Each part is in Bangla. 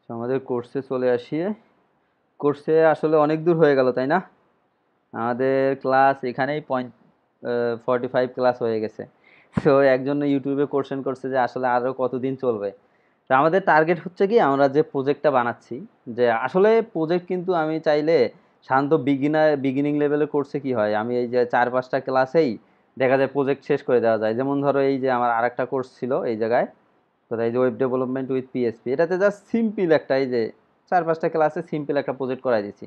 আমাদের কোর্সে চলে আসি। কোর্সে আসলে অনেক দূর হয়ে গেল, তাই না? আমাদের ক্লাস এখানেই 45 ক্লাস হয়ে গেছে। তো একজন ইউটিউবে কোশ্চেন করছে যে আসলে আরো কতদিন চলবে। তো আমাদের টার্গেট হচ্ছে কি, আমরা যে প্রজেক্টটা বানাচ্ছি, যে আসলে প্রজেক্ট কিন্তু আমি চাইলে শান্ত বিগিনিং লেভেলের কোর্সে কি হয়, আমি এই যে 4-5টা ক্লাসেই দেখা যায় প্রজেক্ট শেষ করে দেওয়া যায়। যেমন ধরো এই যে আমার আরেকটা কোর্স ছিল এই জায়গায়, কোথায় যে ওয়েব ডেভেলপমেন্ট উইথ পিএসপি, এটাতে জাস্ট সিম্পল একটা, এই যে 4-5টা ক্লাসে সিম্পল একটা প্রজেক্ট করাই দিচ্ছি।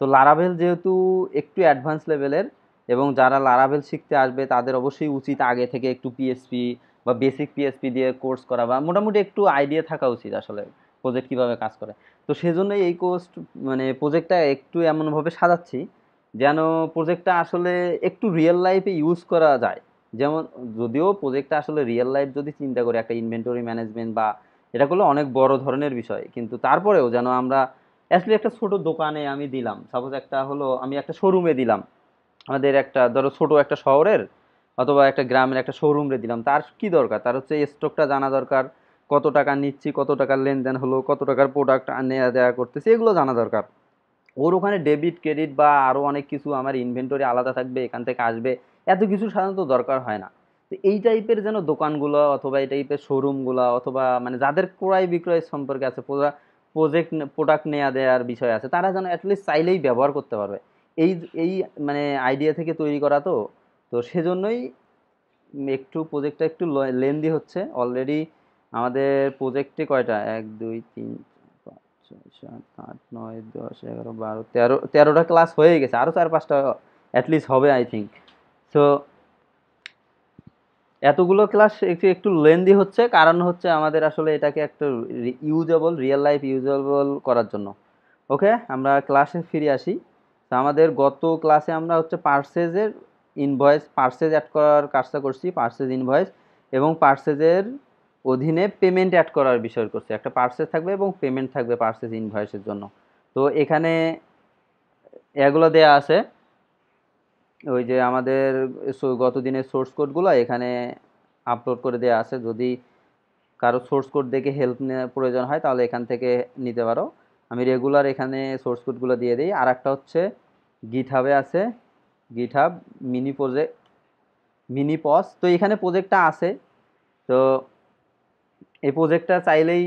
তো লারাভেল যেহেতু একটু অ্যাডভান্স লেভেলের, এবং যারা লারাভেল শিখতে আসবে তাদের অবশ্যই উচিত আগে থেকে একটু পিএসপি বা বেসিক পিএসপি দিয়ে কোর্স করা, বা মোটামুটি একটু আইডিয়া থাকা উচিত আসলে প্রজেক্ট কীভাবে কাজ করে। তো সেজন্যই এই কোর্স, মানে প্রজেক্টটা একটু এমনভাবে সাজাচ্ছি যেন প্রজেক্টটা আসলে একটু রিয়েল লাইফে ইউজ করা যায়। যেমন, যদিও প্রজেক্টটা আসলে রিয়েল লাইফ যদি চিন্তা করি, একটা ইনভেন্টরি ম্যানেজমেন্ট বা এটা করলে অনেক বড় ধরনের বিষয়, কিন্তু তারপরেও যেন আমরা অ্যাকচুয়ালি একটা ছোট দোকানে আমি দিলাম, সাপোজ একটা হলো আমি একটা শোরুমে দিলাম, আমাদের একটা ধরো ছোট একটা শহরের অথবা একটা গ্রামের একটা শোরুমে দিলাম, তার কি দরকার, তার হচ্ছে স্টকটা জানা দরকার, কত টাকা নিচ্ছি, কত টাকার লেনদেন হলো, কত টাকার প্রোডাক্ট নেওয়া দেওয়া করতেছি, এগুলো জানা দরকার। ওর ওখানে ডেবিট ক্রেডিট বা আরও অনেক কিছু, আমার ইনভেন্টরি আলাদা থাকবে, এখান থেকে আসবে, এত কিছু সাধারণত দরকার হয় না। তো এই টাইপের যেন দোকানগুলো অথবা এই টাইপের শোরুমগুলো অথবা মানে যাদের ক্রয় বিক্রয় সম্পর্কে আছে, প্রোডাক্ট নেওয়া দেওয়ার বিষয় আছে, তারা যেন অ্যাটলিস্ট চাইলেই ব্যবহার করতে পারবে। এই এই মানে আইডিয়া থেকে তৈরি করা। তো তো সেজন্যই একটু প্রজেক্টটা একটু লেন্দি হচ্ছে অলরেডি। আমাদের প্রজেক্টে কয়টা, 1 2 3 4 5 6 7 8 9 10 11 12 13টা ক্লাস হয়ে গেছে, আরো 4-5টা অ্যাটলিস্ট হবে আই থিঙ্ক। সো এতগুলো ক্লাস একটু একটু লেন্দি হচ্ছে, কারণ হচ্ছে আমাদের আসলে এটাকে একটা ইউজেবল, রিয়েল লাইফ ইউজেবল করার জন্য। ওকে, আমরা ক্লাসে ফিরে আসি। তো আমাদের গত ক্লাসে আমরা হচ্ছে পার্সেজের ইনভয়েস, পার্সেজ অ্যাড করার কাজটা করছি, পার্সেজ ইনভয়েস এবং পার্সেজের অধীনে পেমেন্ট অ্যাড করার বিষয় করছি। একটা পার্সেজ থাকবে এবং পেমেন্ট থাকবে পার্সেজ ইনভয়েসের জন্য। তো এখানে এগুলো দেয়া আছে, ওই যে আমাদের গত দিনের সোর্স কোডগুলো এখানে আপলোড করে দেওয়া আছে। যদি কারো সোর্স কোড দেখে হেল্প নেওয়ার প্রয়োজন হয় তাহলে এখান থেকে নিতে পারো। আমি রেগুলার এখানে সোর্স কোডগুলো দিয়ে দিই। আর একটা হচ্ছে গিটহাবে আছে, গিটহাব মিনি পজ। তো এখানে প্রজেক্টটা আছে। তো এই প্রজেক্টটা চাইলেই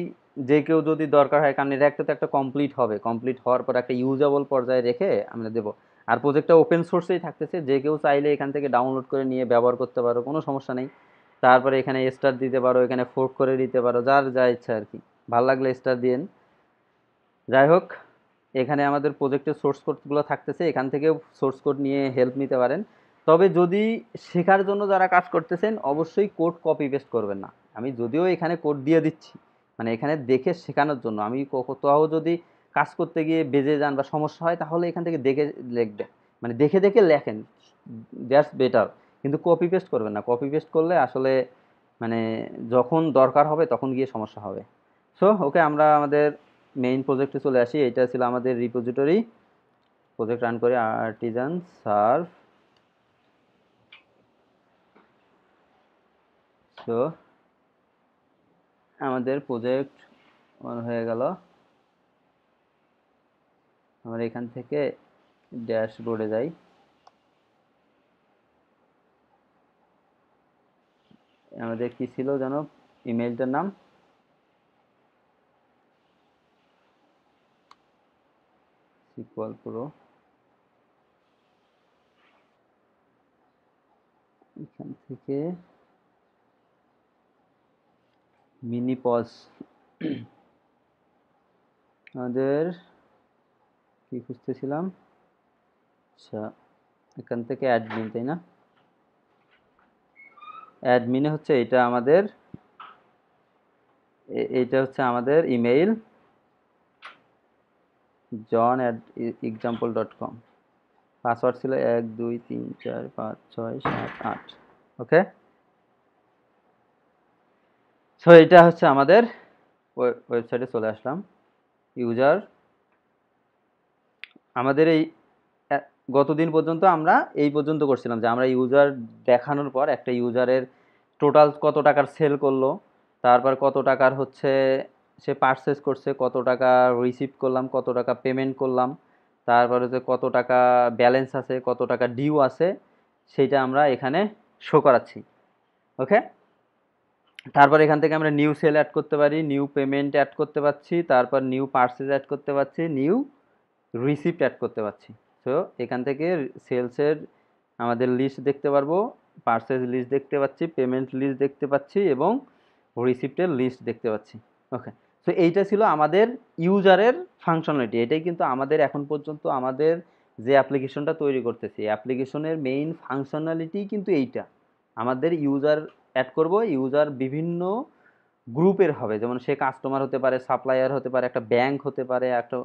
যে কেউ যদি দরকার হয়, কারণ এটা একটা কমপ্লিট হবে, কমপ্লিট হওয়ার পর একটা ইউজেবল পর্যায়ে রেখে আমরা দেবো। আর প্রজেক্টটা ওপেন সোর্সেই থাকতেছে, যে কেউ চাইলে এখান থেকে ডাউনলোড করে নিয়ে ব্যবহার করতে পারো, কোনো সমস্যা নেই। তারপরে এখানে স্টার দিতে পারো, এখানে ফোর্ক করে দিতে পারো, যার যা ইচ্ছা আর কি, ভালো লাগলে স্টার দিন। যাই হোক, এখানে আমাদের প্রজেক্টের সোর্স কোডগুলো থাকতেছে, এখান থেকেও সোর্স কোড নিয়ে হেল্প নিতে পারেন। তবে যদি শেখার জন্য যারা কাজ করতেছেন, অবশ্যই কোড কপি পেস্ট করবেন না। আমি যদিও এখানে কোড দিয়ে দিচ্ছি, মানে এখানে দেখে শেখানোর জন্য, আমি কোথাও যদি কাজ করতে গিয়ে বেজে যান বা সমস্যা হয়, তাহলে এখান থেকে দেখে লিখবেন, মানে দেখে দেখে লেখেন, দ্যাটস বেটার। কিন্তু কপি পেস্ট করবেন না, কপি পেস্ট করলে আসলে মানে যখন দরকার হবে তখন গিয়ে সমস্যা হবে। সো ওকে, আমরা আমাদের মেইন প্রজেক্টে চলে আসি। এটা ছিল আমাদের রিপোজিটরি, প্রজেক্ট রান করি আর্টিজান সার্ভ। সো আমাদের প্রজেক্ট অন হয়ে গেল। আমরা এখান থেকে ড্যাশবোর্ডে যাই। আমাদের কি ছিল জানো, ইমেইলটার নাম সিকুয়াল প্রো। এখান থেকে মিনি পজ, আমাদের কি খুঁজতেছিলাম, আচ্ছা এখান থেকে অ্যাডমিন, তাই না? অ্যাডমিনে হচ্ছে এটা আমাদের, এইটা হচ্ছে আমাদের ইমেইল, john@example.com। পাসওয়ার্ড ছিল 1 2 3 4 5 6 7 8। ওকে, সো এটা হচ্ছে আমাদের ওয়েবসাইটে চলে আসলাম। ইউজার, আমাদের এই গতদিন পর্যন্ত আমরা এই পর্যন্ত করছিলাম যে আমরা ইউজার দেখানোর পর একটা ইউজারের টোটাল কত টাকার সেল করলো, তারপর কত টাকার হচ্ছে সে পারচেস করছে, কত টাকা রিসিভ করলাম, কত টাকা পেমেন্ট করলাম, তারপরে যে কত টাকা ব্যালেন্স আছে, কত টাকা ডিউ আছে, সেইটা আমরা এখানে শো করাচ্ছি। ওকে, তারপর এখান থেকে আমরা নিউ সেল অ্যাড করতে পারি, নিউ পেমেন্ট অ্যাড করতে পারছি, তারপর নিউ পারচেজ অ্যাড করতে পারছি, নিউ রিসিপ্ট অ্যাড করতে পারছি। সো এখান থেকে সেলসের আমাদের লিস্ট দেখতে পারবো, পারচেজ লিস্ট দেখতে পাচ্ছি, পেমেন্ট লিস্ট দেখতে পাচ্ছি এবং রিসিপ্টের লিস্ট দেখতে পাচ্ছি। ওকে, সো এইটা ছিল আমাদের ইউজারের ফাংশনালিটি। এটাই কিন্তু আমাদের এখন পর্যন্ত আমাদের যে অ্যাপ্লিকেশনটা তৈরি করতেছি, অ্যাপ্লিকেশনের মেইন ফাংশনালিটি কিন্তু এইটা। আমাদের ইউজার অ্যাড করব, ইউজার বিভিন্ন গ্রুপের হবে, যেমন সে কাস্টমার হতে পারে, সাপ্লায়ার হতে পারে, একটা ব্যাংক হতে পারে, একটা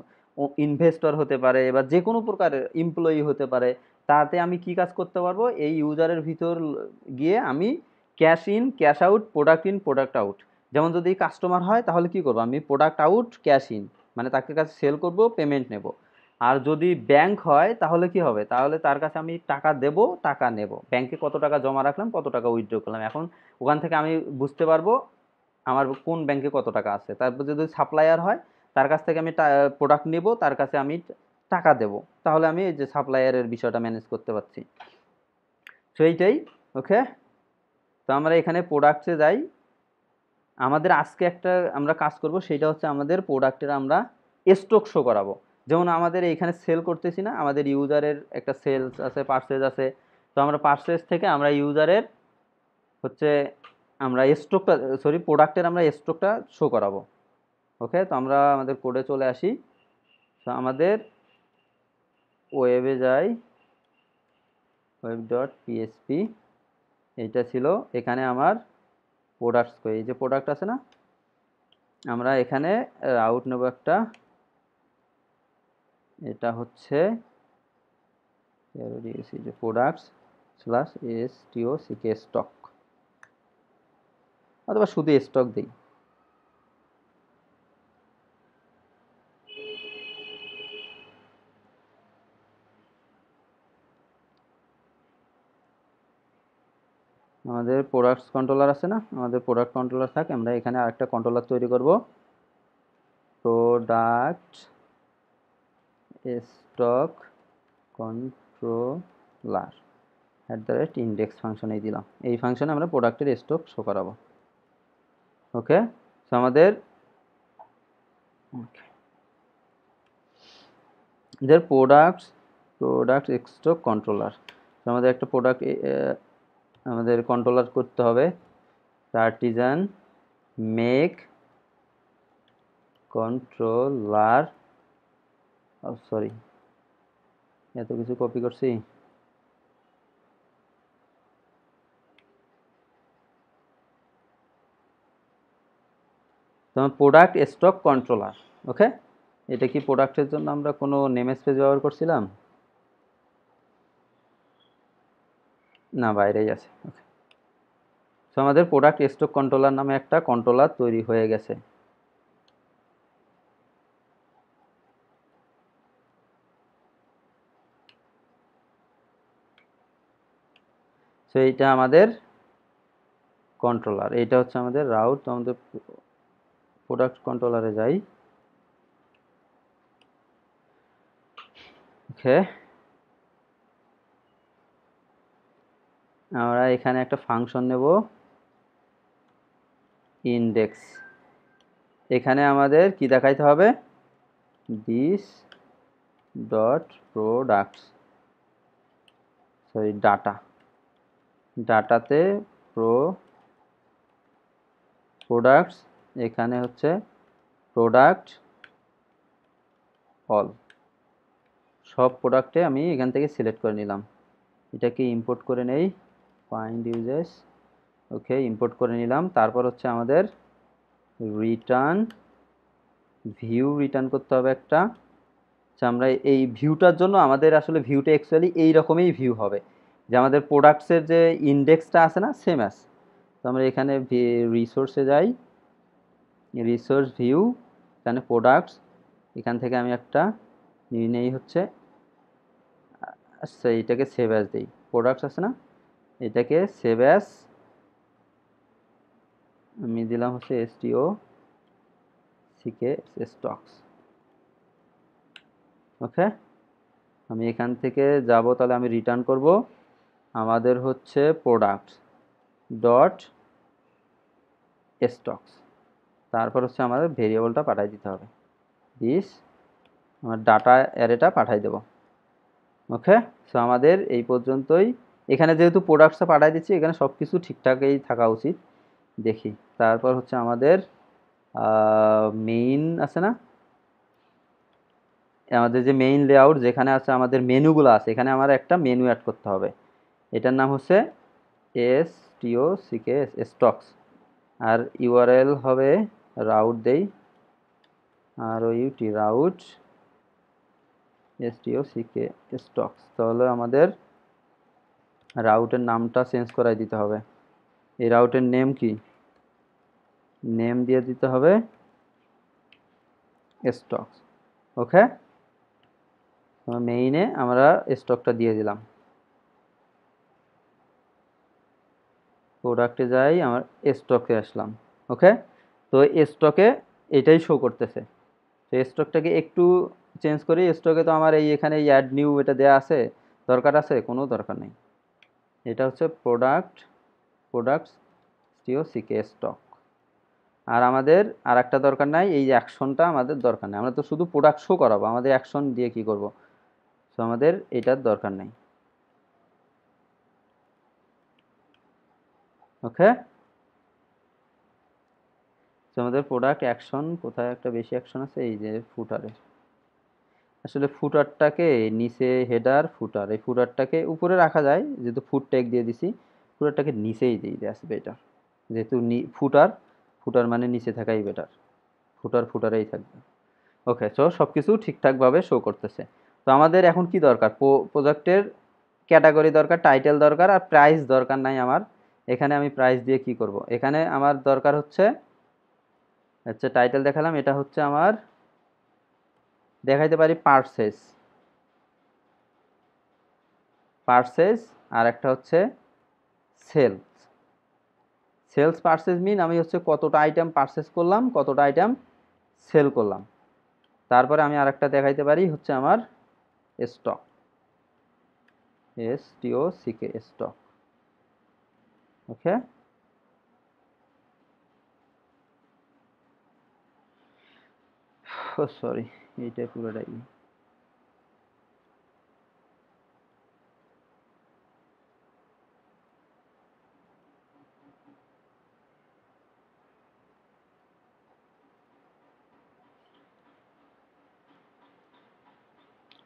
ইনভেস্টর হতে পারে, এবার যে কোনো প্রকারের এমপ্লয়ি হতে পারে। তাতে আমি কি কাজ করতে পারবো, এই ইউজারের ভিতর গিয়ে আমি cash in cash out, product in product out. যেমন যদি কাস্টমার হয় তাহলে কি করবো, আমি প্রোডাক্ট আউট ক্যাশ ইন, মানে তাকে কাছে সেল করব, পেমেন্ট নেব। আর যদি ব্যাংক হয় তাহলে কি হবে, তাহলে তার কাছে আমি টাকা দেব, টাকা নেব, ব্যাংকে কত টাকা জমা রাখলাম, কত টাকা উইথড্র করলাম। এখন ওখান থেকে আমি বুঝতে পারবো আমার কোন ব্যাংকে কত টাকা আছে। তারপর যদি সাপ্লায়ার হয়, তার কাছ থেকে আমি প্রোডাক্ট নেব, তার কাছে আমি টাকা দেব, তাহলে আমি এই যে সাপ্লায়ারের বিষয়টা ম্যানেজ করতে পারছি। সো এইটাই। ওকে, তো আমরা এখানে প্রোডাক্টে যাই। আমাদের আজকে একটা আমরা কাজ করব, সেটা হচ্ছে আমাদের প্রোডাক্টের আমরা স্টক শো করাবো। যেমন আমাদের এইখানে সেল করতেছি না, আমাদের ইউজারের একটা সেলস আছে, পারচেজ আছে। তো আমরা পারচেজ থেকে আমরা ইউজারের হচ্ছে আমরা স্টকটা, সরি প্রোডাক্টের আমরা স্টকটা শো করাবো। ওকে, তো আমরা আমাদের কোডে চলে আসি। তো আমাদের ওয়েবে যাই, ওয়েব ডট পিএসপি, এইটা ছিল। এখানে আমার প্রোডাক্টস, এই যে প্রোডাক্ট আছে না, আমরা এখানে আউট নেব একটা, এটা হচ্ছে যে প্রোডাক্টস স্ল্যাশ STOCK স্টক, অথবা শুধু স্টক দিই। আমাদের প্রোডাক্টস কন্ট্রোলার আছে না, আমাদের প্রোডাক্ট কন্ট্রোলার থাকে, আমরা এখানে আরেকটা কন্ট্রোলার তৈরি করব, প্রোডাক্ট স্টক কন্ট্রোলার @index ফাংশনেই দিলাম। এই ফাংশনে আমরা প্রোডাক্টের স্টক শো করাবো। ওকে, সো আমাদের প্রোডাক্ট স্টক কন্ট্রোলার, আমাদের একটা প্রোডাক্ট আমাদের কন্ট্রোলার করতে হবে, আর্টিজান মেক কন্ট্রোলার, সরি এত কিছু কপি করছি। তোমার প্রোডাক্ট স্টক কন্ট্রোলার। ওকে, এটা কি প্রোডাক্টের জন্য আমরা কোনো নেম স্পেস ব্যবহার করছিলাম না, বাইরেই আছে। ওকে, সো আমাদের প্রোডাক্ট স্টক কন্ট্রোলার নামে একটা কন্ট্রোলার তৈরি হয়ে গেছে। সো এইটা আমাদের কন্ট্রোলার, এইটা হচ্ছে আমাদের রাউট। তো আমাদের প্রোডাক্ট কন্ট্রোলারে যাই। ওকে, আমরা এখানে একটা ফাংশন নেব ইনডেক্স। এখানে আমাদের কি দেখাইতে হবে, দিস ডট প্রোডাক্টস, সরি ডাটাতে প্রোডাক্টস, এখানে হচ্ছে প্রোডাক্ট অল, সব প্রোডাক্টে আমি এখান থেকে সিলেক্ট করে নিলাম। এটাকে ইম্পোর্ট করে নেই, ফাইন্ড ইউজেস। ওকে, ইম্পোর্ট করে নিলাম। তারপর হচ্ছে আমাদের রিটার্ন ভিউ রিটার্ন করতে হবে একটা। আচ্ছা, আমরা এই ভিউটার জন্য আমাদের আসলে ভিউটা অ্যাকচুয়ালি এই রকমই ভিউ হবে, যে আমাদের প্রোডাক্টসের যে ইন্ডেক্সটা আছে না, সেম আছে। তো আমরা এখানে রিসোর্সে যাই, রিসোর্স ভিউ, এখানে প্রোডাক্টস, এখান থেকে আমি একটা নিয়ে নেই হচ্ছে, আচ্ছা এইটাকে সেভ অ্যাজ দিই, প্রোডাক্টস আছে না, এটাকে সেভ অ্যাজ আমি দিলাম হচ্ছে সিকে স্টকস। ওকে, আমি এখান থেকে যাব, তাহলে আমি রিটার্ন করব আমাদের হচ্ছে প্রোডাক্ট ডট স্টকস, তারপর হচ্ছে আমাদের ভেরিয়েবলটা পাঠিয়ে দিতে হবে, দিস আমার ডাটা অ্যারেটা পাঠিয়ে দেব। ওকে, সো আমাদের এই পর্যন্তই। এখানে যেহেতু প্রোডাক্টসটা পাঠিয়ে দিচ্ছি, এখানে সব কিছু ঠিকঠাকই থাকা উচিত। দেখি, তারপর হচ্ছে আমাদের মেইন আছে না, আমাদের যে মেইন লেআউট যেখানে আছে আমাদের মেনুগুলো আছে, এখানে আমার একটা মেনু অ্যাড করতে হবে। এটার নাম হচ্ছে STOCK স্টকস, আর ইউআরএল হবে রাউট দেই, ROUT রাউট STOCK স্টকস। তাহলে আমাদের রাউটের নামটা চেঞ্জ করাই দিতে হবে। এই রাউটের নেম কি, নেম দিয়ে দিতে হবে স্টকস। ওকে, মেইনে আমরা স্টকটা দিয়ে দিলাম, প্রোডাক্টে যাই, আমার স্টকে আসলাম। ওকে, তো স্টকে এটাই শো করতেছে। তো স্টকটাকে একটু চেঞ্জ করি। স্টকে তো আমার এই এখানে অ্যাড নিউ এটা দেয়া আছে, দরকার আছে? কোনো দরকার নেই। এটা হচ্ছে প্রোডাক্টস STOCK স্টক। আর আমাদের আর একটা দরকার নাই, এই অ্যাকশনটা আমাদের দরকার নেই, আমরা তো শুধু প্রোডাক্ট শো করাবো, আমাদের অ্যাকশন দিয়ে কি করব? তো আমাদের এটার দরকার নেই। ওকে, তো আমাদের প্রোডাক্ট অ্যাকশন কোথায় একটা বেশি অ্যাকশন আছে, এই যে ফুটারে। আসলে ফুটারটাকে নিচে, হেডার ফুটার, এই ফুটারটাকে উপরে রাখা যায় যেহেতু ফুট ট্যাগ দিয়ে দিছি, ফুটারটাকে নিচেই দিই, দ্যাটস বেটার। যেহেতু ফুটার মানে নিচে থাকাই বেটার, ফুটারেই থাকবে। ওকে, সো সব কিছু ঠিকঠাকভাবে শো করতেছে। তো আমাদের এখন কি দরকার? প্রোজেক্টের ক্যাটাগরি দরকার, টাইটেল দরকার, আর প্রাইস দরকার নাই আমার। এখানে আমি প্রাইস দিয়ে কি করব? এখানে আমার দরকার হচ্ছে টাইটেল দেখালাম, এটা হচ্ছে আমার দেখাইতে পারি পারচেজ, আর একটা হচ্ছে সেলস। পারচেজ মিন আমি হচ্ছে কতটা আইটেম পারচেজ করলাম, কতটা আইটেম সেল করলাম। তারপরে আমি আরেকটা দেখাইতে পারি হচ্ছে আমার স্টক, STOCK স্টক। ওকে, ও সরি, এইটা পুরোটাই।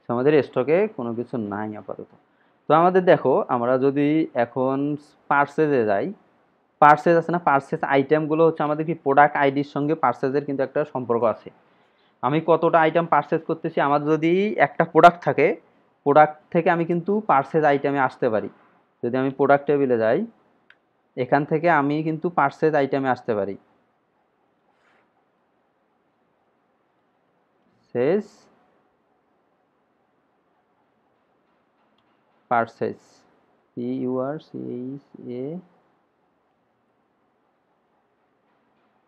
আমাদের স্টকে কোনো কিছু নাই আপাতত। তো আমাদের দেখো, আমরা যদি এখন পার্সেজে যাই, পার্সেজ আছে না, পার্সেজ আইটেমগুলো হচ্ছে আমাদের কি প্রোডাক্ট আইডির সঙ্গে পার্সেজের কিন্তু একটা সম্পর্ক আছে। আমি কতটা আইটেম পারচেজ করতেছি, আমার যদি একটা প্রোডাক্ট থাকে, প্রোডাক্ট থেকে আমি কিন্তু পারচেজ আইটেমে আসতে পারি। যদি আমি প্রোডাক্ট টেবিলে যাই, এখান থেকে আমি কিন্তু পারচেজ আইটেমে আসতে পারি। সেজ পারচেজ, PURCHA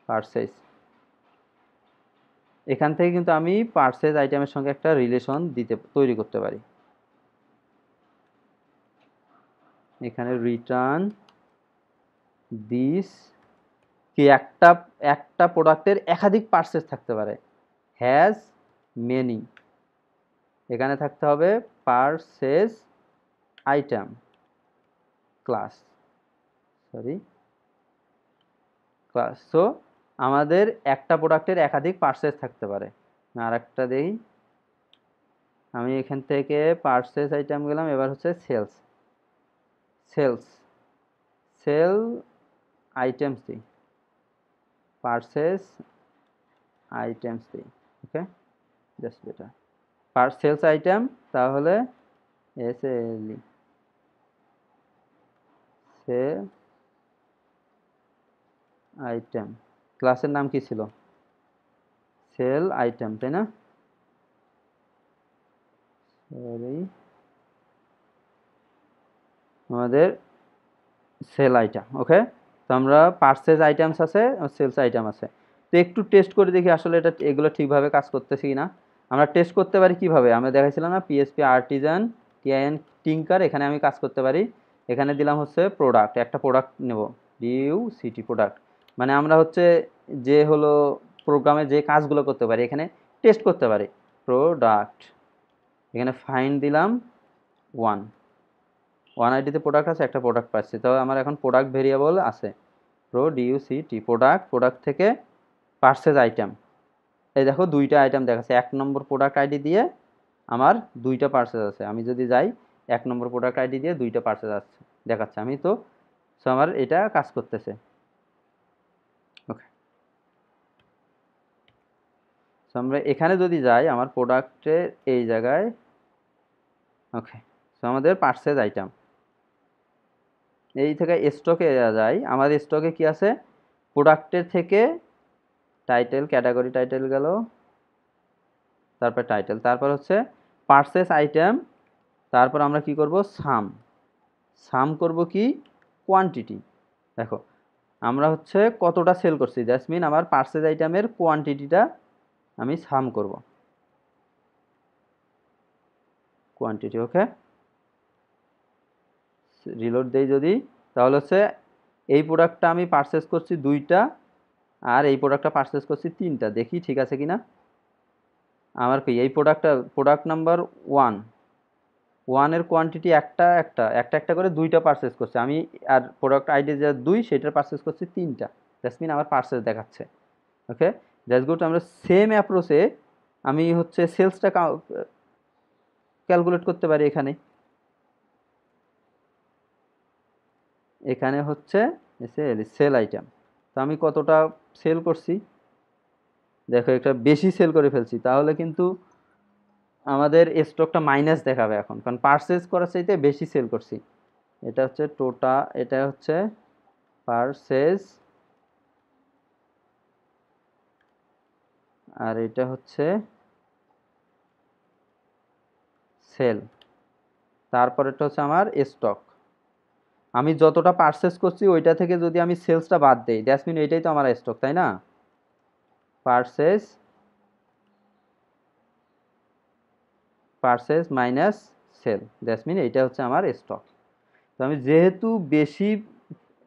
পারচেজ। এখান থেকে কিন্তু আমি পারচেজ আইটেমের সঙ্গে একটা রিলেশন তৈরি করতে পারি। এখানে রিটার্ন দিস কি, একটা প্রোডাক্টের একাধিক পারচেজ থাকতে পারে, হ্যাজ মেনি। এখানে থাকতে হবে পারচেজ আইটেম ক্লাস, সো আমাদের একটা প্রোডাক্টের একাধিক পারচেজ থাকতে পারে। আর একটা দেই, আমি এখান থেকে পারচেজ আইটেম গেলাম, এবার হচ্ছে সেলস সেল আইটেমস দিই, পারচেজ আইটেমস দিই। ওকে, জাস্ট বেটার, সেলস আইটেম, তাহলে SALE সেল আইটেম। ক্লাসের নাম কি ছিল? সেল আইটেম, তাই না? সরি, আমাদের সেল আইটেম। ওকে, তো আমরা পারচেজ আইটেমস আছে, সেলস আইটেম আছে। তো একটু টেস্ট করে দেখি আসলে এগুলো ঠিকভাবে কাজ করতেছে কিনা। আমরা টেস্ট করতে পারি কিভাবে, আমরা দেখাইছিলাম না পিএসপি আর্টিজান টিআইএন টিঙ্কার, এখানে আমি কাজ করতে পারি। এখানে দিলাম হচ্ছে প্রোডাক্ট, একটা প্রোডাক্ট নেব, ডিইউসিটি প্রোডাক্ট, মানে আমরা হচ্ছে যে হলো প্রোগ্রামে যে কাজগুলো করতে পারি এখানে টেস্ট করতে পারি। প্রোডাক্ট, এখানে ফাইন্ড দিলাম ওয়ান, ওয়ান আইডিতে প্রোডাক্ট আছে, একটা প্রোডাক্ট পাচ্ছি, তবে আমার এখন প্রোডাক্ট ভেরিয়েবল আছে প্রোডিউসিটি প্রোডাক্ট, প্রোডাক্ট থেকে পার্সেস আইটেম, এই দেখো দুইটা আইটেম দেখাচ্ছে, 1 নম্বর প্রোডাক্ট আইডি দিয়ে আমার দুইটা পার্সেস আছে। আমি যদি যাই 1 নম্বর প্রোডাক্ট আইডি দিয়ে দুইটা পার্সেস আছে দেখাচ্ছে, আমি তো সো আমার এটা কাজ করতেছে। ওকে, সো আমরা এখানে যদি যাই আমার প্রোডাক্টের এই জায়গায়, ওকে, সো আমাদের পার্সেস আইটেম এই থেকে স্টকে যাই, আমাদের স্টকে কি আছে, প্রোডাক্টের থেকে টাইটেল, ক্যাটাগরি টাইটেল গেল, তারপর টাইটেল, তারপর হচ্ছে পার্সেস আইটেম, তারপর আমরা কি করব, সাম, সাম করব কি কোয়ান্টিটি, দেখো আমরা হচ্ছে কতটা সেল করছি, দ্যাটস মিন আমার পার্সেস আইটেমের কোয়ান্টিটিটা আমি সাম করব, কোয়ান্টিটি। ওকে, রিলোড দেই যদি, তাহলে হচ্ছে এই প্রোডাক্টটা আমি পারচেস করছি 2টা আর এই প্রোডাক্টটা পারচেস করছি 3টা, দেখি ঠিক আছে কিনা। আমার কি এই প্রোডাক্ট নাম্বার 1, 1 এর কোয়ান্টিটি একটা করে 2টা পারচেস করছি আমি, আর প্রোডাক্ট আইডি যা 2 সেটার পারচেস করছি 3টা, দ্যাটস মিন আমার পারচেস দেখাচ্ছে। ওকে, দ্যাটস গুড। আমরা সেম অ্যাপ্রোচে আমি হচ্ছে সেলসটা ক্যালকুলেট করতে পারি। এখানে এখানে হচ্ছে সেল আইটেম, তো আমি কতটা সেল করছি, দেখো একটা বেশি সেল করে ফেলছি, তাহলে কিন্তু আমাদের স্টকটা মাইনাস দেখাবে এখন, কারণ পারচেজ করার চাইতে বেশি সেল করছি। এটা হচ্ছে টোটাল, এটা হচ্ছে পারচেজ, আর এটা হচ্ছে সেল, তারপরেরটা হচ্ছে আমার স্টক। আমি যতটা পারচেজ করছি ওইটা থেকে যদি আমি সেলসটা বাদ দেই, দ্যাটস মিন এটাই তো আমার স্টক, তাই না? Purchase minus sale, that's mean এইটা হচ্ছে আমার স্টক। তো আমি যেহেতু বেশি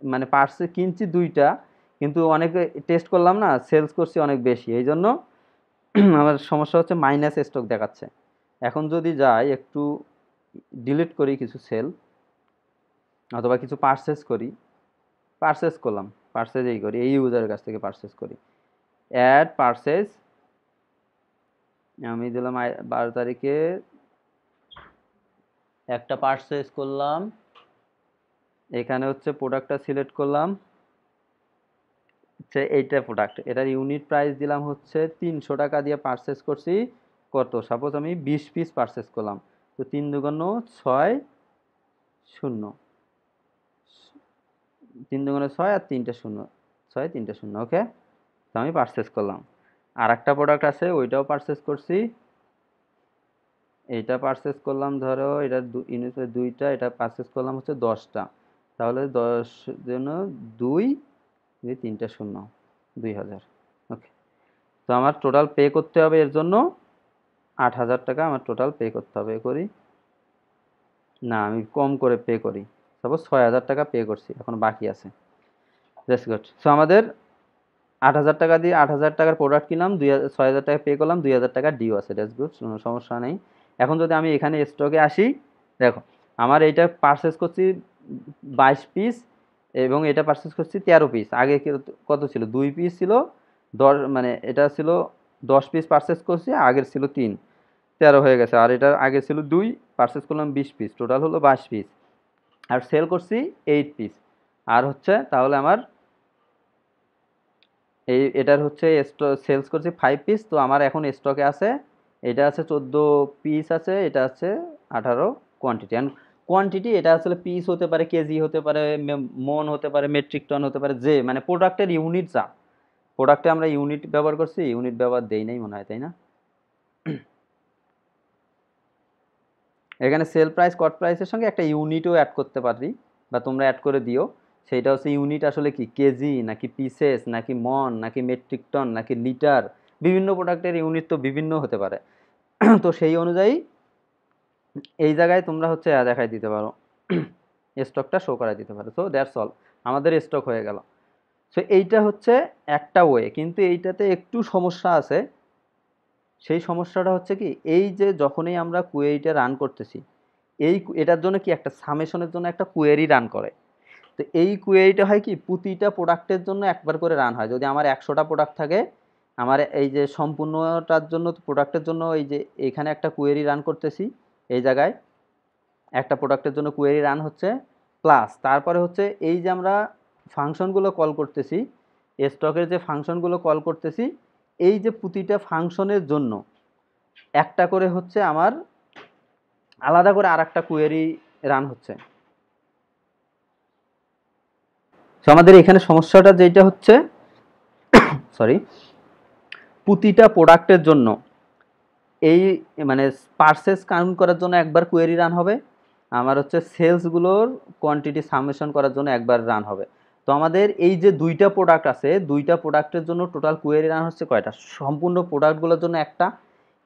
মানে পার্সে কিনছি 2টা, কিন্তু অনেক টেস্ট করলাম না, সেলস করছি অনেক বেশি, এই জন্য আমার সমস্যা হচ্ছে মাইনাস স্টক দেখাচ্ছে। এখন যদি যাই একটু ডিলিট করি কিছু সেল, অথবা কিছু পারচেস করি, পারচেস করলাম, পারচেজই করি, এই ইউজারের কাছ থেকে পারচেস করি, অ্যাড পারচেস, আমি দিলাম 12 তারিখে একটা পারচেস করলাম, এখানে হচ্ছে প্রোডাক্টটা সিলেক্ট করলাম, হচ্ছে এইটা প্রোডাক্ট, এটার ইউনিট প্রাইস দিলাম হচ্ছে 300 টাকা দিয়ে পারচেস করছি, কত, সাপোজ আমি 20 পিস পারচেস করলাম, তো 3 দুগুণ 6 শূন্য, 3 দুগুণ 6 আর 3টা শূন্য, 6 3টা শূন্য। ওকে, তো আমি পারচেস করলাম। আর একটা প্রোডাক্ট আছে ওইটাও পারচেস করছি, এইটা পারচেস করলাম, ধরো এটার ইউনিট 2টা, এটা পারচেস করলাম হচ্ছে 10টা, তাহলে 10 জন্য 2 3টা শূন্য, 2000। ওকে, তো আমার টোটাল পে করতে হবে এর জন্য 8000 টাকা আমার টোটাল পে করতে হবে, করি না আমি কম করে পে করি, সাপোজ 6000 টাকা পে করছি, এখন বাকি আছে, দ্যাটস গুড। সো আমাদের 8000 টাকা দিয়ে 8000 টাকার প্রোডাক্ট কিনলাম, 6000 টাকা পে করলাম, 2000 টাকা ডিউ আছে, দ্যাটস গুড, কোনো সমস্যা নেই। এখন যদি আমি এখানে স্টকে আসি, দেখো আমার এইটা পারচেস করছি 22 পিস, এবং এটা পারচেস করছি 13 পিস, আগে কত ছিল, 2 পিস ছিল, 10 মানে এটা ছিল 10 পিস পারচেস করছি, আগের ছিল 3, 13 হয়ে গেছে, আর এটা আগে ছিল 2, পারচেস করলাম 20 পিস, টোটাল হলো 22 পিস, আর সেল করছি 8 পিস, আর হচ্ছে তাহলে আমার এটার হচ্ছে সেলস করছি 5 পিস, তো আমার এখন স্টকে আছে, এটা আছে 14 পিস আছে, এটা আছে 18 কোয়ান্টিটি। অ্যান্ড কোয়ান্টিটি এটা আসলে পিস হতে পারে, কেজি হতে পারে, মন হতে পারে, মেট্রিক টন হতে পারে, যে মানে প্রোডাক্টের ইউনিট যা, প্রোডাক্টে আমরা ইউনিট ব্যবহার করছি, ইউনিট ব্যবহার দেই নাই মনে হয়, তাই না? এখানে সেল প্রাইস কট প্রাইসের সঙ্গে একটা ইউনিটও অ্যাড করতে পারি, বা তোমরা অ্যাড করে দিও, সেইটা হচ্ছে ইউনিট আসলে কি কেজি নাকি পিসেস নাকি মন নাকি মেট্রিক টন নাকি লিটার, বিভিন্ন প্রোডাক্টের ইউনিট তো বিভিন্ন হতে পারে। তো সেই অনুযায়ী এই জায়গায় তোমরা হচ্ছে দেখাই দিতে পারো, স্টকটা শো করাই দিতে পারো। সো দ্যাটস অল, আমাদের স্টক হয়ে গেল। সো এইটা হচ্ছে একটা ওয়ে, কিন্তু এইটাতে একটু সমস্যা আছে। সেই সমস্যাটা হচ্ছে কি, এই যে যখনই আমরা কুয়েরিটা রান করতেছি, এটার জন্য কি একটা সামেশনের জন্য একটা কুয়েরি রান করে। তো এই কুয়েরিটা হয় কি প্রতিটা প্রোডাক্টের জন্য একবার করে রান হয়। যদি আমার 100টা প্রোডাক্ট থাকে, আমার এই যে সম্পূর্ণটার জন্য প্রোডাক্টের জন্য এই যে এখানে একটা কুয়েরি রান করতেছি, এই জায়গায় একটা প্রোডাক্টের জন্য কুয়েরি রান হচ্ছে, প্লাস তারপরে হচ্ছে এই যে আমরা ফাংশনগুলো কল করতেছি, স্টকের যে ফাংশনগুলো কল করতেছি, এই যে প্রতিটা ফাংশনের জন্য একটা করে হচ্ছে আমার আলাদা করে আর একটা কুয়েরি রান হচ্ছে। তো আমাদের এখানে সমস্যাটা যেটা হচ্ছে, সরি, প্রতিটা প্রোডাক্টের জন্য এই মানে পারচেস কাউন্ট করার জন্য একবার কোয়েরি রান হবে, আমার হচ্ছে সেলসগুলোর কোয়ান্টিটি সামেশন করার জন্য একবার রান হবে। তো আমাদের এই যে দুইটা প্রোডাক্ট আছে, দুইটা প্রোডাক্টের জন্য টোটাল কোয়েরি রান হচ্ছে কয়টা, সম্পূর্ণ প্রোডাক্টগুলোর জন্য একটা,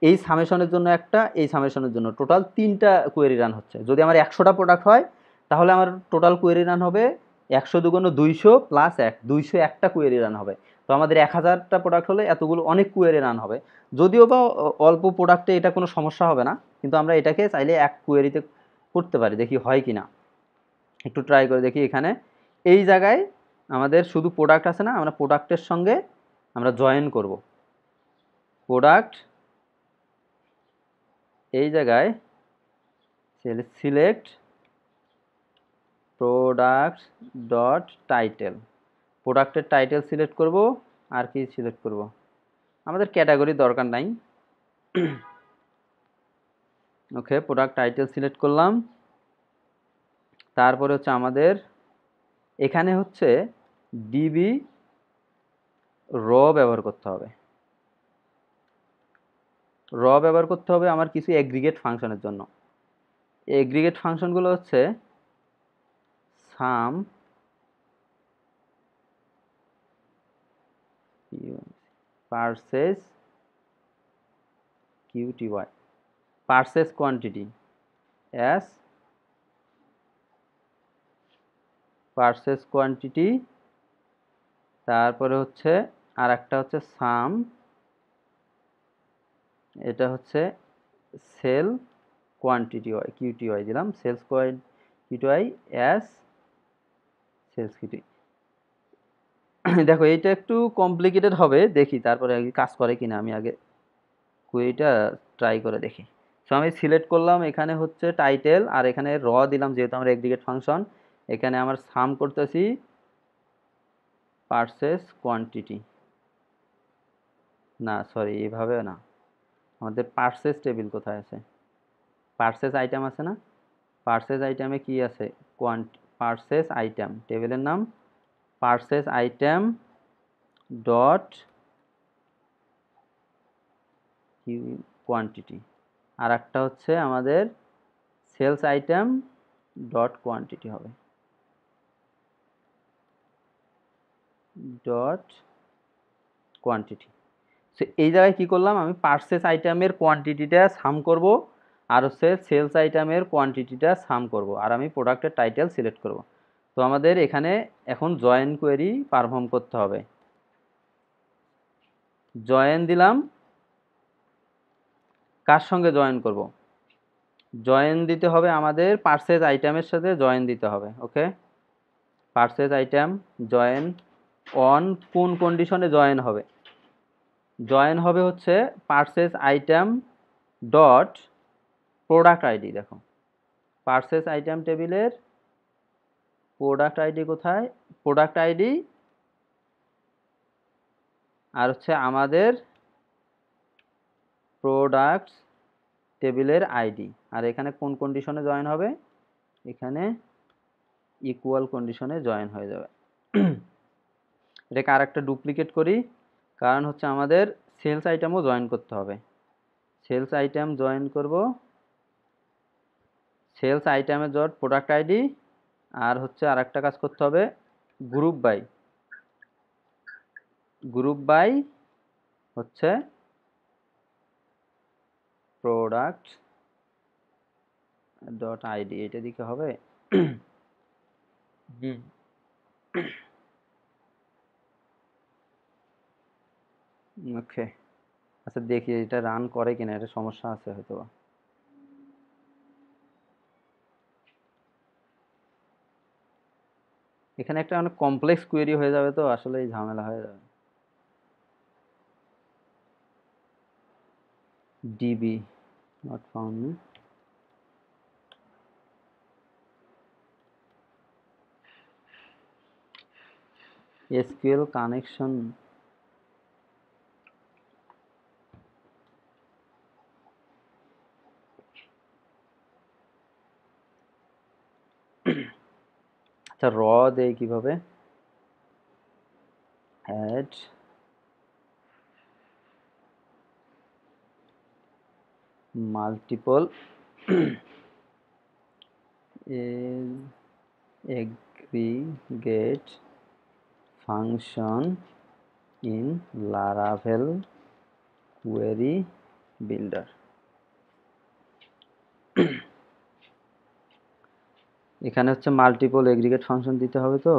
এই সামেশনের জন্য একটা, এই সামেশনের জন্য টোটাল 3টা কোয়েরি রান হচ্ছে। যদি আমার 100টা প্রোডাক্ট হয় তাহলে আমার টোটাল কোয়েরি রান হবে 100 দুগুণ 200 প্লাস 1, 201টা কোয়েরি রান হবে। তো আমাদের 1000টা প্রোডাক্ট হলে এতগুলো অনেক কোয়েরি রান হবে। যদিও বা অল্প প্রোডাক্টে এটা কোনো সমস্যা হবে না, কিন্তু আমরা এটাকে চাইলে এক কোয়েরিতে করতে পারি, দেখি হয় কি না, একটু ট্রাই করে দেখি। এখানে এই জায়গায় আমাদের শুধু প্রোডাক্ট আছে না, আমরা প্রোডাক্টের সঙ্গে আমরা জয়েন করব প্রোডাক্ট, এই জায়গায় সিলেক্ট প্রোডাক্ট ডট টাইটেল, প্রোডাক্টের টাইটেল সিলেক্ট করব, আর কি সিলেক্ট করব, আমাদের ক্যাটাগরি দরকার নাই। ওকে, প্রোডাক্ট টাইটেল সিলেক্ট করলাম। তারপরে হচ্ছে আমাদের এখানে হচ্ছে ডিবি র ব্যবহার করতে হবে। র ব্যবহার করতে হবে আমার কিছু এগ্রিগেট ফাংশনের জন্য। এগ্রিগেট ফাংশনগুলো হচ্ছে sum, purchase QTY, purchase quantity S, purchase quantity, তারপরে হচ্ছে আর একটা হচ্ছে সাম, এটা হচ্ছে সেল কোয়ান্টিটি ওয়াই, কিউটিওয়াই দিলাম, সেলস কিউটিওয়াই এস, সেলস কিউটি। দেখো এইটা একটু কমপ্লিকেটেড হবে, দেখি তারপরে আগে কাজ করে কিনা, আমি আগে কুইটা ট্রাই করে দেখি। সো আমি সিলেক্ট করলাম, এখানে হচ্ছে টাইটেল, আর এখানে র দিলাম যেহেতু আমার এগ্রিগেট ফাংশন। এখানে আমার সাম করতেছি পারচেস কোয়ান্টিটি, না সরি এইভাবে না, আমাদের পারচেস টেবিল কোথায় আছে, পারচেস আইটেম আছে না, পারচেস আইটেমে কি আছে, পারচেস আইটেম, টেবিলের নাম পারচেস আইটেম ডট কোয়ান্টিটি, আর একটা হচ্ছে আমাদের সেলস আইটেম ডট কোয়ান্টিটি হবে, ডট কোয়ান্টিটি। সো এই জায়গায় কি করলাম, আমি পারচেস আইটেমের কোয়ান্টিটিটা সাম করব, আর হচ্ছে সেলস আইটেমের কোয়ান্টিটিটা সাম করব, আর আমি প্রোডাক্টের টাইটেল সিলেক্ট করব। তো আমাদের এখানে এখন জয়েন কোয়েরি পারফর্ম করতে হবে। জয়েন দিলাম, কার সঙ্গে জয়েন করব, জয়েন দিতে হবে আমাদের পারচেজ আইটেমের সাথে জয়েন দিতে হবে। ওকে, পারচেজ আইটেম জয়েন অন, কোন কন্ডিশনে জয়েন হবে, জয়েন হবে হচ্ছে purchase item dot product ID. দেখো পারচেজ আইটেম টেবিলের প্রোডাক্ট আইডি কোথায়, প্রোডাক্ট আইডি, আর হচ্ছে আমাদের প্রোডাক্ট টেবিলের আইডি, আর এখানে কোন কন্ডিশনে জয়েন হবে, এখানে ইকুয়াল কন্ডিশনে জয়েন হয়ে যাবে। এটাকে আর একটা ডুপ্লিকেট করি, কারণ হচ্ছে আমাদের সেলস আইটেমও জয়েন করতে হবে। সেলস আইটেম জয়েন করব, সেলস আইটেমের ডট প্রোডাক্ট আইডি, আর হচ্ছে আর একটা কাজ করতে হবে, গ্রুপ বাই হচ্ছে প্রোডাক্ট ডট আইডি, এটা দিকে হবে। হুম, ওকে। আচ্ছা দেখি এটা রান করে কিনা, এটা সমস্যা আছে হয়তো। এখানে একটা অনেক কমপ্লেক্স কোয়েরি হয়ে যাবে, তো আসলে ঝামেলা হয়ে যাবে। DB not found, SQL connection. আচ্ছা র দেই কিভাবে, add multiple aggregate function in Laravel query builder. এখানে হচ্ছে মাল্টিপল এগ্রিগেট ফাংশন দিতে হবে, তো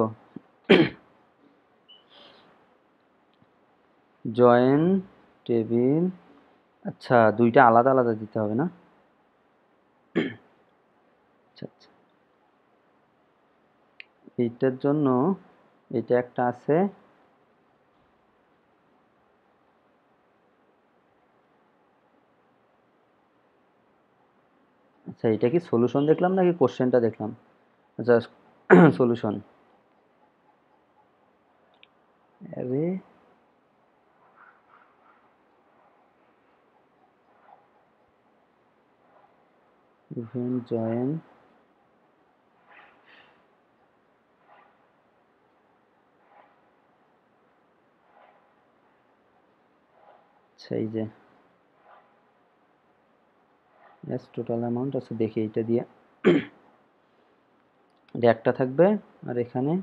জয়েন টেবিল, আচ্ছা দুইটা আলাদা আলাদা দিতে হবে না? আচ্ছা আচ্ছা, এইটার জন্য এটা একটা আছে, আচ্ছা এটা কি সলিউশন দেখলাম নাকি কোশ্চেনটা দেখলাম? আচ্ছা সলিউশন, অ্যারে ইভেন্ট জয়েন, আচ্ছা এই যে এস টোটাল অ্যামাউন্ট, আচ্ছা দেখি এইটা দিয়ে এটা একটা থাকবে, আর এখানে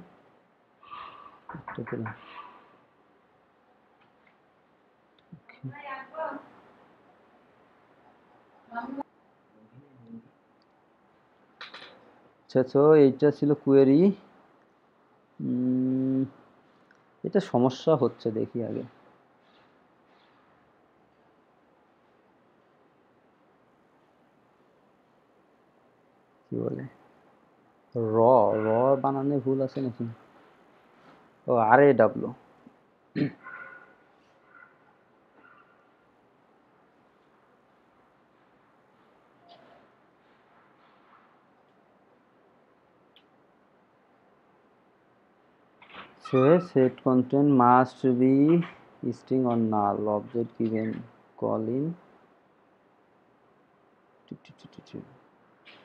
একটা দিলাম। আচ্ছা তো এইটা ছিল কোয়েরি, এটা সমস্যা হচ্ছে, দেখি আগে। কি বলে, র র বানানে ভুল আছে নাকি? ও আর এ ডাব্লু, সে set content must be string or null object given call in.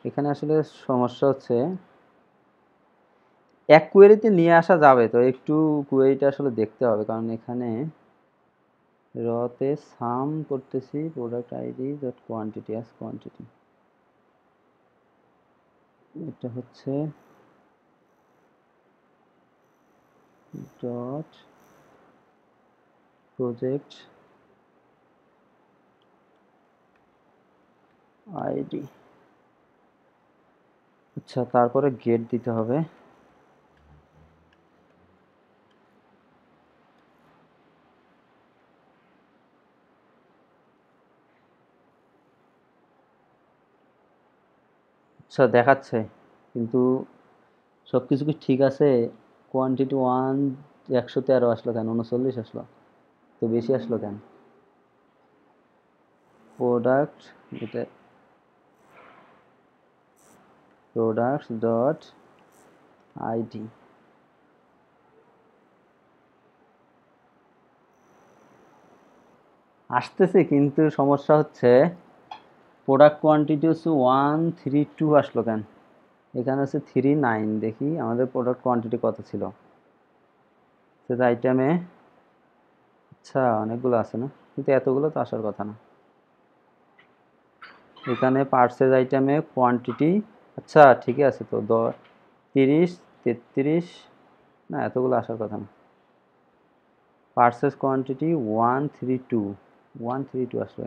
এখানে আসলে সমস্যা হচ্ছে, এক কোয়েরিতে নিয়ে আসা যাবে, তো একটু কোয়েরিটা আসলে দেখতে হবে, কারণ এখানে রতে সাম করতেছি product ID dot quantity as quantity, এটা হচ্ছে ডট প্রজেক্ট আইডি, আচ্ছা তারপরে গেট দিতে হবে। আচ্ছা দেখাচ্ছে, কিন্তু সব কিছু কি ঠিক আছে? কোয়ান্টিটি ওয়ান 113 আসলো কেন, 39 আসলো, তো বেশি আসলো কেন? প্রোডাক্ট, এটা প্রোডাক্ট ডট আইডি, আসতেছে কিন্তু সমস্যা হচ্ছে প্রোডাক্ট কোয়ান্টিটি হচ্ছে 132 আসলো কেন? এখানে হচ্ছে 39, দেখি আমাদের প্রোডাক্ট কোয়ান্টিটি কত ছিল সেটা আইটেমে। আচ্ছা অনেকগুলো আছে না, কিন্তু এতগুলো তো আসার কথা না। এখানে পার্সেজ আইটেমে কোয়ান্টিটি, আচ্ছা ঠিকই আছে তো 30, 33, না, এতগুলো আসার কথা না। পার্সেস কোয়ান্টিটি 132, 132 আসবে।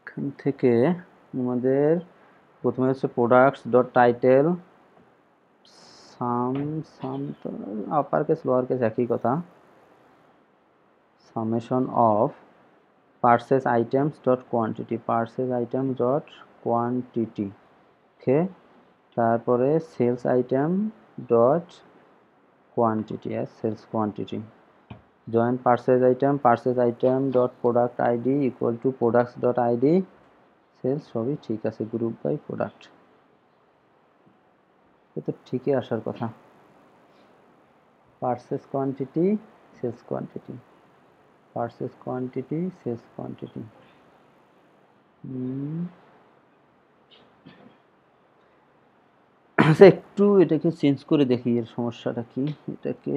এখান থেকে আমাদের প্রথমে হচ্ছে প্রোডাক্টস ডট টাইটেল, সাম তো আপার কেস লোয়ার কেস একই কথা, summation of purchase items dot quantity, purchase item dot quantity, okay. তারপরে sales item dot quantity, sales quantity, join purchase item dot product ID equal to products dot ID sales, সবই ঠিক আছে, গ্রুপ বাই প্রোডাক্ট, এ তো ঠিকই আসার কথা। Purchase quantity, sales quantity, purchase quantity, sales quantity. আচ্ছা, একটু এটাকে চেঞ্জ করে দেখি, এর সমস্যাটা কি। এটাকে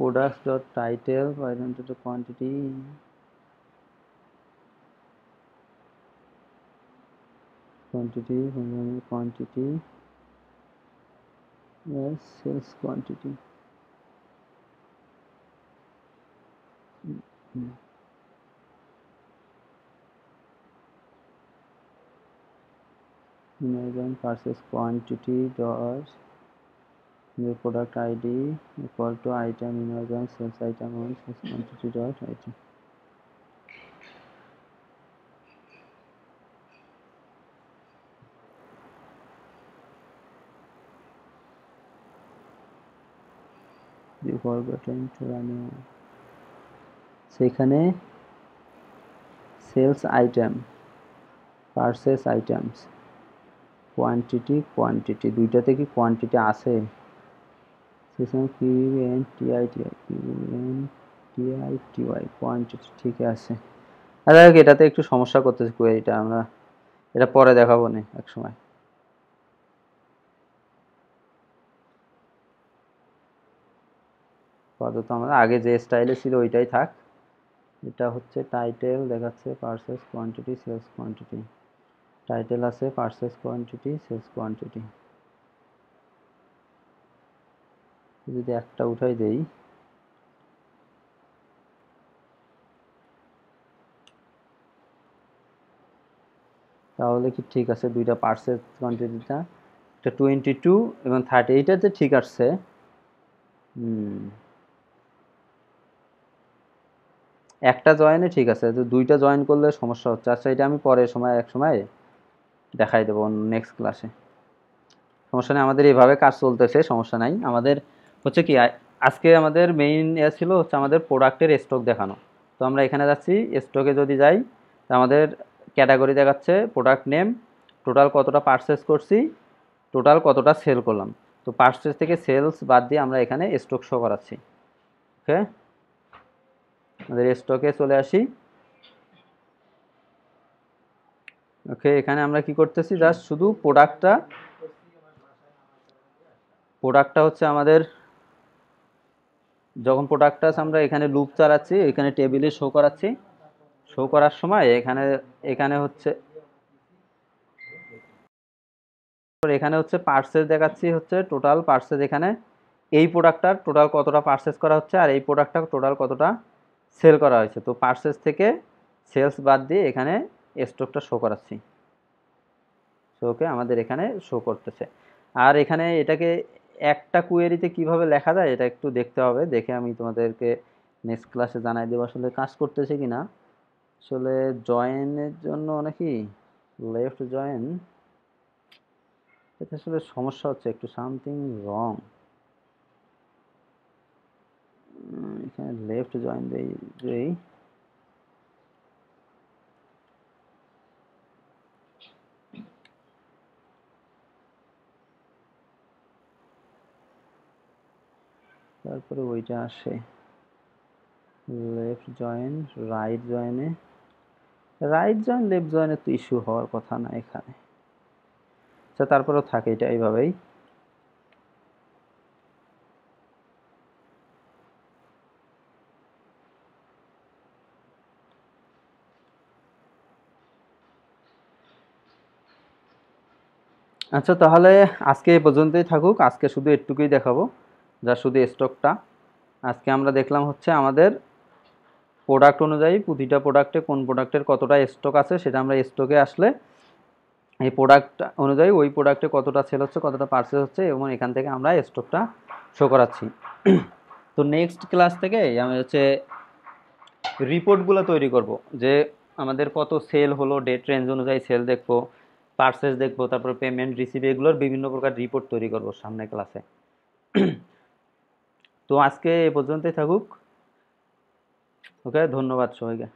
products dot title to the quantity, quantity, yes, sales quantity. Imagine purchase quantity dot the product ID equal to item imagine sales item on sales quantity dot item. You forgotten to run সেখানে sales item, purchase items, quantity দুইটাতে কি কোয়ান্টিটি আছে? সেখানে কিউএনটিআইটিআই কোয়ান্টিটি ঠিক আছে। আর এটাতে একটু সমস্যা করতেছে কোয়েরিটা, আমরা এটা পরে দেখাবো না এক সময়। আপাতত আমরা আগে যে স্টাইলে ছিল ওইটাই থাক। এটা হচ্ছে টাইটেল দেখাচ্ছে purchase quantity, sales quantity, title আছে পারচেস কোয়ান্টিটি, সেলস কোয়ান্টিটি। যদি একটা উঠাই দেই, তাহলে কি ঠিক আছে? দুইটা পারচেস কোয়ান্টিটিটা, এটা 22 এবং 30, এইটাতে ঠিক আসছে। একটা জয়েনে ঠিক আছে, তো দুইটা জয়েন করলে সমস্যা হচ্ছে। আচ্ছা, এটা আমি পরে এক সময় দেখাই দেবো নেক্সট ক্লাসে, সমস্যা নেই। আমাদের এইভাবে কাজ চলতেছে, সমস্যা নাই। আমাদের হচ্ছে কি, আজকে আমাদের মেইন ছিল হচ্ছে আমাদের প্রোডাক্টের স্টক দেখানো। তো আমরা এখানে যাচ্ছি, স্টকে যদি যাই, তো আমাদের ক্যাটাগরি দেখাচ্ছে প্রোডাক্ট নেম, টোটাল কতটা পারচেস করছি, টোটাল কতটা সেল করলাম। তো পারচেস থেকে সেলস বাদ দিয়ে আমরা এখানে স্টক শো করাচ্ছি। ওকে, আমাদের স্টকে চলে আসি। ওকে, এখানে আমরা কি করতেছি, জাস্ট শুধু প্রোডাক্টটা হচ্ছে আমাদের, যখন প্রোডাক্টটা আমরা এখানে লুপ চালাচ্ছি, এখানে টেবিলে শো করাচ্ছি, শো করার সময় এখানে এখানে হচ্ছে এখানে হচ্ছে পার্সেস দেখাচ্ছি, হচ্ছে টোটাল পার্সেস এখানে এই প্রোডাক্টটার টোটাল কতটা পার্সেস করা হচ্ছে আর এই প্রোডাক্টটা টোটাল কতটা সেল করা হয়েছে। তো পার্সেস থেকে সেলস বাদ দিয়ে এখানে স্টকটা শো করাচ্ছি। ওকে, আমাদের এখানে শো করতেছে। আর এখানে এটাকে একটা কোয়েরিতে কিভাবে লেখা যায় এটা একটু দেখতে হবে, দেখে আমি তোমাদেরকে নেক্সট ক্লাসে জানাই দেবো আসলে কাজ করতেছে কি না। আসলে জয়েনের জন্য নাকি লেফট জয়েন, এটা আসলে সমস্যা হচ্ছে, একটু সামথিং রং। এখানে লেফট জয়েন দেই, তারপরে ওইটা আসে লেফট জয়েন রাইট জয়েনে, রাইট জয়েন লেফট জয়েনের তো ইস্যু হওয়ার কথা না এখানে। আচ্ছা তারপরেও থাকে এটা এইভাবেই। আচ্ছা তাহলে আজকে এই পর্যন্তই থাকুক, আজকে শুধু একটুকুই দেখাবো, যা শুধু স্টকটা। আজকে আমরা দেখলাম হচ্ছে আমাদের প্রোডাক্ট অনুযায়ী প্রতিটা প্রোডাক্টে কোন প্রোডাক্টের কতটা স্টক আছে, সেটা আমরা স্টকে আসলে এই প্রোডাক্ট অনুযায়ী ওই প্রোডাক্টে কতটা সেল হচ্ছে, কতটা পারচেজ হচ্ছে, এবং এখান থেকে আমরা স্টকটা শো করাচ্ছি। তো নেক্সট ক্লাস থেকে আমি হচ্ছে রিপোর্টগুলো তৈরি করব, যে আমাদের কত সেল হলো, ডেট রেঞ্জ অনুযায়ী সেল দেখবো, পারচেজ দেখবো, তারপর পেমেন্ট রিসিভ, এগুলোর বিভিন্ন প্রকার রিপোর্ট তৈরি করব সামনের ক্লাসে। তো আজকে এ পর্যন্তই থাকুক। ওকে, ধন্যবাদ সবাইকে।